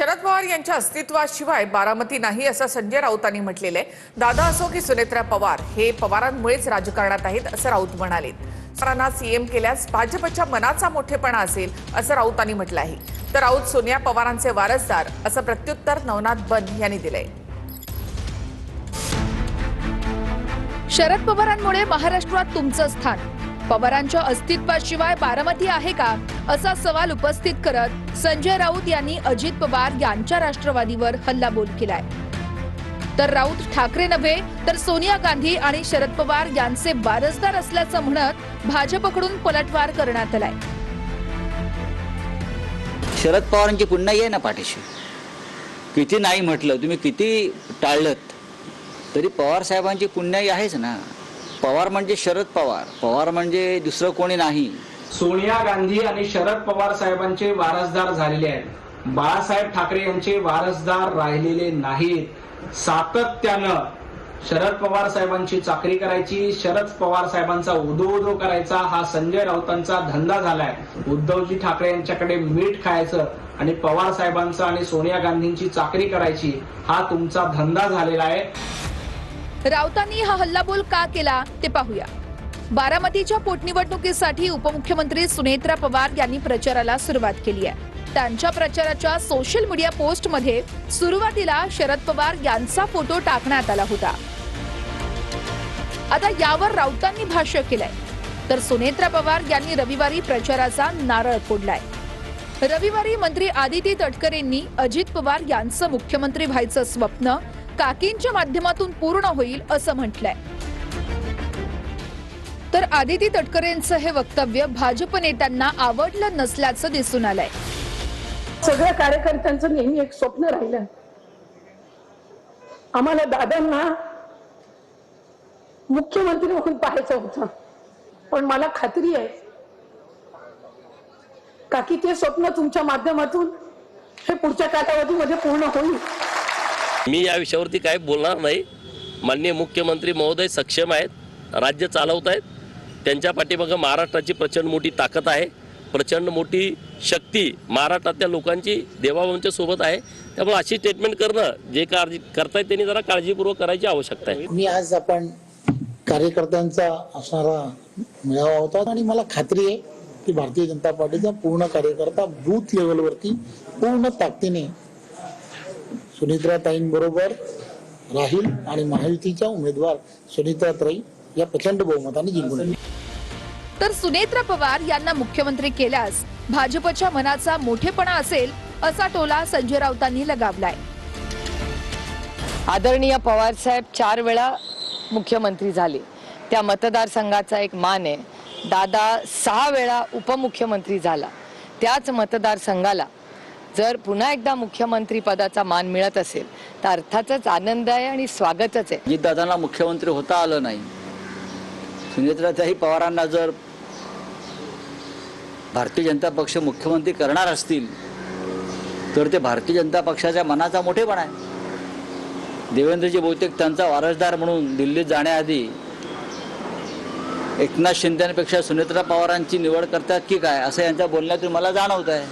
शरद पवार यांच्या अस्तित्वाशिवाय बारामती नाही असं संजय राऊतांनी म्हटलेलं आहे। दादा असो की सुनेत्रा पवार हे पवारांमुळेच राजकारणात आहेत असं राऊत म्हणाले। पवारांना सीएम केल्यास भाजपच्या मनाचा मोठेपणा असेल असं राऊतांनी म्हटलं आहे। तर राऊत सोनिया पवारांचे वारसदार असं प्रत्युत्तर नवनाथ बन यांनी दिलंय। शरद पवारांमुळे महाराष्ट्रात तुमचं स्थान, पवारांच्या अस्तित्वाशिवाय बारामती आहे का असा सवाल उपस्थित करत संजय राऊत यांनी अजित पवार यांच्या राष्ट्रवादीवर हल्लाबोल केलाय। तर राऊत ठाकरे नव्हे तर सोनिया गांधी आणि शरद पवार यांचे वारसदार असल्याचं म्हणत भाजपकडून पलटवार करण्यात आलाय। शरद पवारांची पुन्हा आहे ना पाठीशी, किती नाही म्हटलं तुम्ही, किती टाळलं तरी पवार साहेबांची पुण्याई आहेच ना। पवार म्हणजे शरद पवार, पवार म्हणजे दुसरं कोणी नाही। सोनिया गांधी आणि शरद पवार साहेबांचे वारसदार झालेले आहेत, बाळासाहेब ठाकरे यांचे वारसदार राहिलेले नाहीत। सातत्यानं शरद पवार साहेबांची चाकरी करायची, शरद पवार साहेबांचा उदो करायचा हा संजय राऊतांचा धंदा झालाय। उद्धवजी ठाकरे यांच्याकडे मीठ खायचं आणि पवार साहेबांचा आणि सोनिया गांधींची चाकरी करायची हा तुमचा धंदा झालेला आहे। राऊतांनी हा हल्लाबोल का केला ते पाहूया। बारामतीच्या पोटनिवडणुकीसाठी उपमुख्यमंत्री सुनेत्रा पवार यांनी प्रचाराला सुरुवात केली आहे। त्यांच्या प्रचाराच्या सोशल मीडिया पोस्टमध्ये सुरुवातीला शरद पवार यांचा फोटो टाकण्यात आला होता। आता यावर राऊतांनी भाष्य केलंय। तर सुनेत्रा पवार यांनी रविवारी प्रचाराचा नारळ फोडलाय। रविवारी मंत्री आदिती तटकरेंनी अजित पवार यांचं मुख्यमंत्री व्हायचं स्वप्न काकींच्या माध्यमातून पूर्ण होईल असं म्हटलंय। तर आदिती तटकरेंचं हे वक्तव्य भाजप नेत्यांना आवडलं नसल्याचं दिसून आलंय। सगळ्या कार्यकर्त्यांचं नेहमी एक स्वप्न राहिलं, आम्हाला दादांना मुख्यमंत्री म्हणून पाहायचं होतं। पण मला खात्री आहे काकी ते स्वप्न तुमच्या माध्यमातून हे पुढच्या कालावधीमध्ये पूर्ण होईल। मी या विषयावरती काय बोलणार नाही। माननीय मुख्यमंत्री महोदय सक्षम आहेत, राज्य चालवत आहेत, त्यांच्या पाठीमागे महाराष्ट्राची प्रचंड मोठी ताकद आहे, प्रचंड मोठी शक्ती महाराष्ट्रातल्या लोकांची देवाभावांच्या सोबत आहे। त्यामुळे अशी स्टेटमेंट करणं जे करतायत त्यांनी जरा काळजीपूर्वक करायची आवश्यकता आहे। मी आज आपण कार्यकर्त्यांचा असणारा मेळावा होता आणि मला खात्री आहे की भारतीय जनता पार्टीचा पूर्ण कार्यकर्ता बूथ लेवलवरती पूर्ण ताकदीने सुनेत्राताईंबरोबर राहील आणि महायुतीच्या उमेदवार सुनेत्राताई या प्रचंड बहुमताने जिंकून येईल। तर सुनेत्रा पवार यांना मुख्यमंत्री केल्यास भाजपच्या मनाचा मोठेपणा असेल असा टोला संजय राऊतांनी लगावलाय। आदरणीय पवार साहेब 4 वेळा मुख्यमंत्री झाले, त्या मतदारसंघाचा एक मान आहे। दादा 6 वेळा उपमुख्यमंत्री झाला, त्याच मतदारसंघाला जर पुन्हा एकदा मुख्यमंत्री पदाचा मान मिळत असेल तर अर्थातच आनंद आहे आणि स्वागतच आहे। अजित दादांना मुख्यमंत्री होता आलं नाही, सुनेत्राताई पवारांना जर भारतीय जनता पक्ष मुख्यमंत्री करणार असतील तर ते भारतीय जनता पक्षाच्या मनाचा मोठेपणा आहे। देवेंद्रजी बहुतेक त्यांचा वारसदार म्हणून दिल्लीत जाण्याआधी एकनाथ शिंदेपेक्षा सुनेत्रा पवारांची निवड करतात की काय असं यांच्या बोलण्यातून मला जाणवत आहे।